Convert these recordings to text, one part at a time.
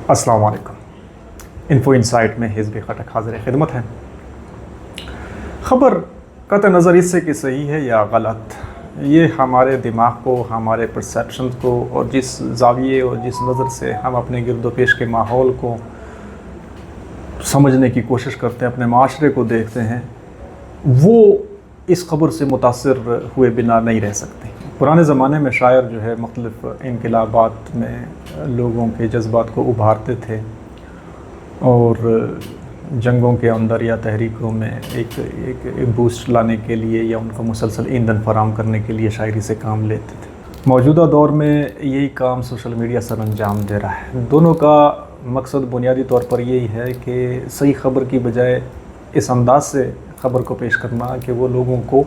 अस्सलाम वालेकुम। Info insight में हिज़्ब खटक हाज़िर खिदमत है। ख़बर क़त नज़र इससे कि सही है या गलत, ये हमारे दिमाग को, हमारे परसेप्शन को और जिस ज़ाविये और जिस नज़र से हम अपने गिरदो पेश के माहौल को समझने की कोशिश करते हैं, अपने माशरे को देखते हैं, वो इस ख़बर से मुतासिर हुए बिना नहीं रह सकते। पुराने ज़माने में शायर जो है मुख्तलिफ़ इनकलाबात में लोगों के जज्बात को उभारते थे और जंगों के अंदर या तहरीकों में एक बूस्ट लाने के लिए या उनको मुसलसल ईंधन फराहम करने के लिए शायरी से काम लेते थे। मौजूदा दौर में यही काम सोशल मीडिया सर अंजाम दे रहा है। दोनों का मकसद बुनियादी तौर पर यही है कि सही ख़बर की बजाय इस अंदाज से ख़बर को पेश करना कि वो लोगों को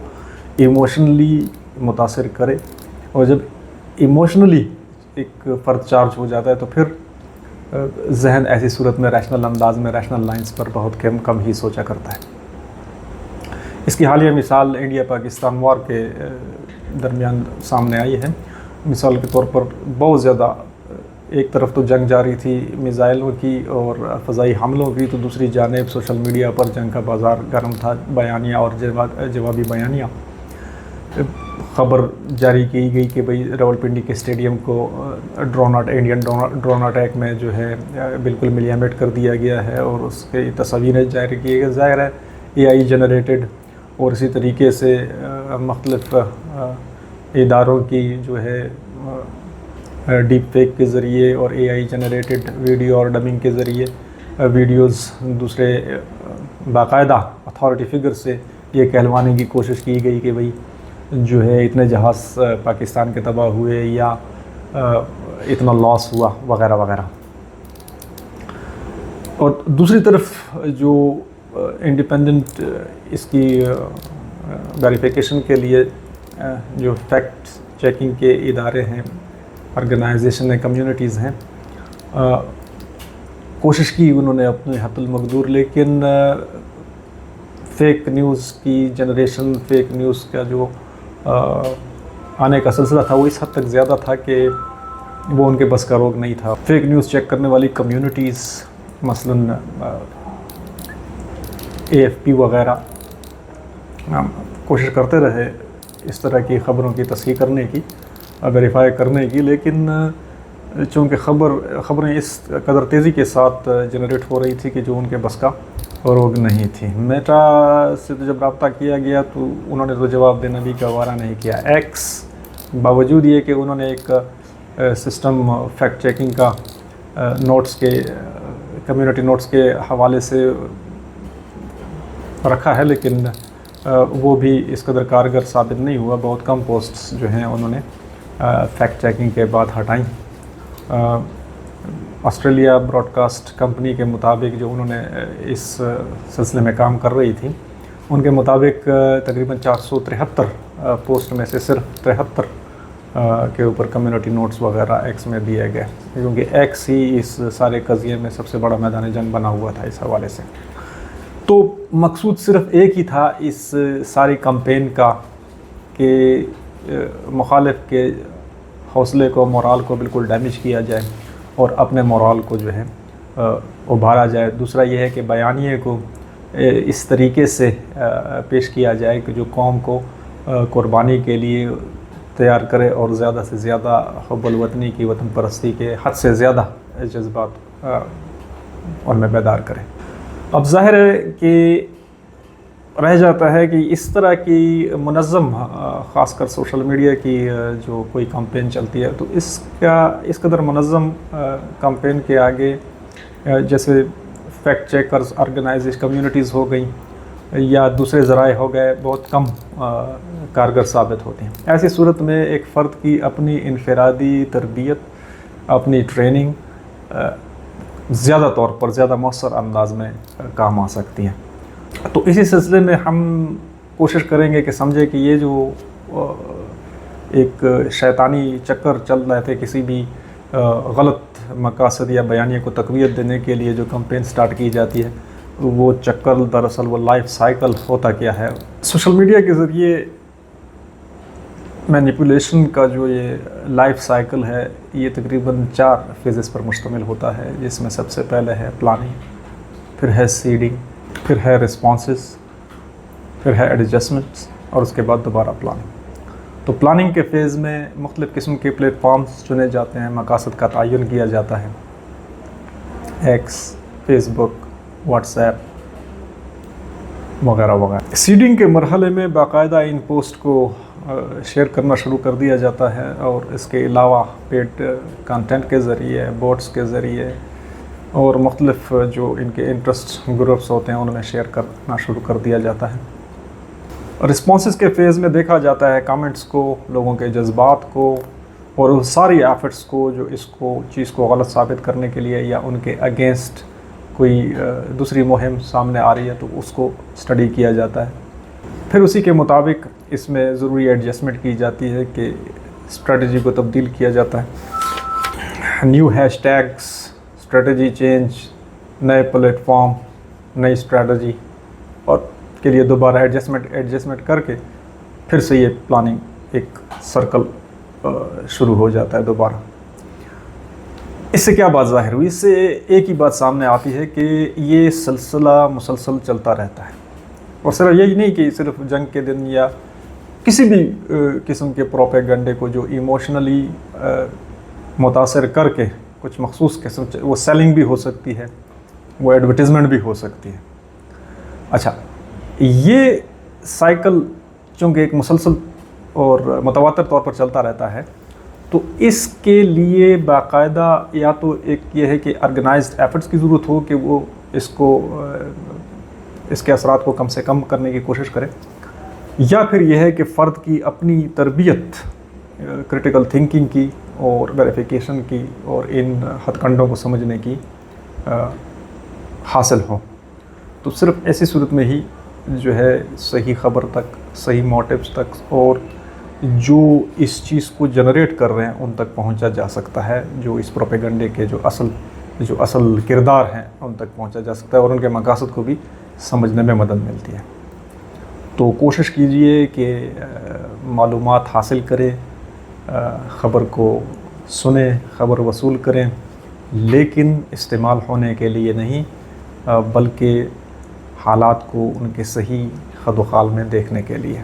इमोशनली मुतासिर करे, और जब इमोशनली एक फ़र्द चार्ज हो जाता है तो फिर जहन ऐसी सूरत में रैशनल अंदाज में, रैशनल लाइंस पर बहुत कम ही सोचा करता है। इसकी हालिया मिसाल इंडिया पाकिस्तान वॉर के दरमियान सामने आई है। मिसाल के तौर पर बहुत ज़्यादा एक तरफ तो जंग जारी थी मिज़ाइलों की और फ़ज़ाई हमलों की, तो दूसरी जानिब सोशल मीडिया पर जंग का बाज़ार गर्म था। बयानिया और जवाबी बयानिया ख़बर जारी की गई कि भाई रावलपिंडी के स्टेडियम को इंडियन ड्रोन अटैक में जो है बिल्कुल मिलियमेट कर दिया गया है और उसके तस्वीरें जारी की गई। ज़ाहिर है AI जनरेटेड, और इसी तरीके से मुख्तलिफ़ इदारों की जो है डीप फेक के ज़रिए और AI जनरेटेड वीडियो और डबिंग के ज़रिए वीडियोस दूसरे बाकायदा अथॉरिटी फिगर से ये कहलवाने की कोशिश की गई कि भाई जो है इतने जहाज़ पाकिस्तान के तबाह हुए या इतना लॉस हुआ वगैरह वगैरह। और दूसरी तरफ जो इंडिपेंडेंट इसकी वेरिफिकेशन के लिए जो फैक्ट चेकिंग के इदारे हैं, ऑर्गेनाइजेशन हैं, कम्युनिटीज़ हैं, कोशिश की उन्होंने अपने हतुल मकदूर, लेकिन फ़ेक न्यूज़ की जनरेशन, फ़ेक न्यूज़ का जो आने का सिलसिला था वो इस हद तक ज़्यादा था कि वो उनके बस का रोग नहीं था। फ़ेक न्यूज़ चेक करने वाली कम्युनिटीज़ मसलन AFP वगैरह कोशिश करते रहे इस तरह की ख़बरों की तस्हीह करने की, वेरीफाई करने की, लेकिन चूँकि ख़बरें इस कदर तेज़ी के साथ जनरेट हो रही थी कि जो उनके बस का रोग नहीं थी। मेटा से तो जब रब्ता किया गया तो उन्होंने तो जवाब देना भी गवारा नहीं किया। एक्स बावजूद ये कि उन्होंने एक सिस्टम फैक्ट चेकिंग का नोट्स के कम्युनिटी नोट्स के हवाले से रखा है, लेकिन वो भी इस कदर कारगर साबित नहीं हुआ। बहुत कम पोस्ट्स जो हैं उन्होंने फैक्ट चेकिंग के बाद हटाई। ऑस्ट्रेलिया ब्रॉडकास्ट कंपनी के मुताबिक जो उन्होंने इस सिलसिले में काम कर रही थी, उनके मुताबिक तकरीबन 473 पोस्ट में से सिर्फ 73 के ऊपर कम्युनिटी नोट्स वगैरह एक्स में दिए गए, क्योंकि एक्स ही इस सारे कज़िये में सबसे बड़ा मैदान जंग बना हुआ था इस हवाले से। तो मकसूद सिर्फ एक ही था इस सारी कैंपेन का कि मुखालिफ के हौसले को, मोराल को बिल्कुल डैमेज किया जाए और अपने मोराल को जो है उभारा जाए। दूसरा ये है कि बयानिए को इस तरीके से पेश किया जाए कि जो कौम को कुर्बानी के लिए तैयार करे और ज़्यादा से ज़्यादा हुब्बुल वतनी की, वतन परस्ती के हद से ज़्यादा जज्बात उनमें बेदार करे। अब ज़ाहिर है कि रह जाता है कि इस तरह की मुनज़्ज़म ख़ासकर सोशल मीडिया की जो कोई कैंपेन चलती है तो इस कदर मुनज़्ज़म कैंपेन के आगे जैसे फैक्ट चेकर्स ऑर्गेनाइजेशन कम्युनिटीज़ हो गई या दूसरे ज़राए हो गए, बहुत कम कारगर साबित होते हैं। ऐसी सूरत में एक फ़र्द की अपनी इनफरादी तरबियत, अपनी ट्रेनिंग ज़्यादा तौर पर ज़्यादा मौसर अंदाज में काम आ सकती हैं। तो इसी सिलसिले में हम कोशिश करेंगे कि समझे कि ये जो एक शैतानी चक्कर चल रहे थे, किसी भी गलत मकासद या बयानिया को तक़वियत देने के लिए जो कैंपेन स्टार्ट की जाती है, वो चक्कर दरअसल वो लाइफ साइकिल होता क्या है। सोशल मीडिया के ज़रिए مینیپولیشن کا جو یہ لائف سائیکل ہے یہ تقریباً 4 فیزز پر مشتمل ہوتا ہے، جس میں سب سے پہلے ہے پلاننگ، پھر ہے سیڈنگ، پھر ہے رسپانسز، پھر ہے ایڈجسٹمنٹس، اور اس کے بعد دوبارہ پلاننگ۔ تو پلاننگ کے فیز میں مختلف قسم کے پلیٹ فارمز چنے جاتے ہیں، مقاصد کا تعین کیا جاتا ہے، ایکس، فیس بک، واٹس ایپ وغیرہ وغیرہ۔ سیڈنگ کے مرحلے میں باقاعدہ ان پوسٹ کو شیئر کرنا شروع کر دیا جاتا ہے، اور اس کے علاوہ پیڈ کنٹینٹ کے ذریعے، بوٹس کے ذریعے، اور مختلف جو ان کے انٹرسٹ گروپس ہوتے ہیں ان میں شیئر کرنا شروع کر دیا جاتا ہے۔ رسپانسز کے فیز میں دیکھا جاتا ہے کامنٹس کو، لوگوں کے جذبات کو، اور وہ ساری ایفرٹس کو جو اس کو چیز کو غلط ثابت کرنے کے لیے یا ان کے اگینسٹ کوئی دوسری مہم سامنے آ رہی ہے تو اس کو اسٹڈی کیا جاتا ہے۔ پھر اسی کے مطابق اس میں ضروری ایڈجسٹمنٹ کی جاتی ہے کہ اسٹریٹجی کو تبدیل کیا جاتا ہے، new hash tags, strategy change, نئے پلیٹ فارم، نئی اسٹریٹجی، اور کے لیے دوبارہ ایڈجسٹمنٹ کر کے پھر سے یہ پلاننگ ایک سرکل شروع ہو جاتا ہے دوبارہ۔ اس سے کیا بات ظاہر ہوئی؟ اس سے ایک ہی بات سامنے آتی ہے کہ یہ سلسلہ مسلسل چلتا رہتا ہے، اور صرف یہی نہیں کہ صرف جنگ کے دن یا کسی بھی قسم کے پروپیگنڈے کو جو ایموشنلی متاثر کر کے کچھ مخصوص قسم، وہ سیلنگ بھی ہو سکتی ہے، وہ ایڈورٹیزمنٹ بھی ہو سکتی ہے۔ اچھا، یہ سائیکل چونکہ ایک مسلسل اور متواتر طور پر چلتا رہتا ہے، تو اس کے لیے باقاعدہ یا تو ایک یہ ہے کہ آرگنائزڈ ایفرٹس کی ضرورت ہو کہ وہ اس کے اثرات کو کم سے کم کرنے کی کوشش کرے، یا پھر یہ ہے کہ فرد کی اپنی تربیت کریٹیکل تھنکنگ کی اور ویریفیکیشن کی اور ان ہتھ کنڈوں کو سمجھنے کی حاصل ہو۔ تو صرف ایسی صورت میں ہی جو ہے صحیح خبر تک، صحیح موٹیوز تک، اور جو اس چیز کو جنریٹ کر رہے ہیں ان تک پہنچا جا سکتا ہے، جو اس پروپیگنڈے کے جو اصل کردار ہیں ان تک پہنچا جا سکتا ہے، اور ان کے مقاصد کو بھی سمجھنے میں مدد ملتی ہے۔ تو کوشش کیجئے کہ معلومات حاصل کریں، خبر کو سنیں، خبر وصول کریں، لیکن استعمال ہونے کے لیے نہیں، بلکہ حالات کو ان کے صحیح خد و خال میں دیکھنے کے لیے۔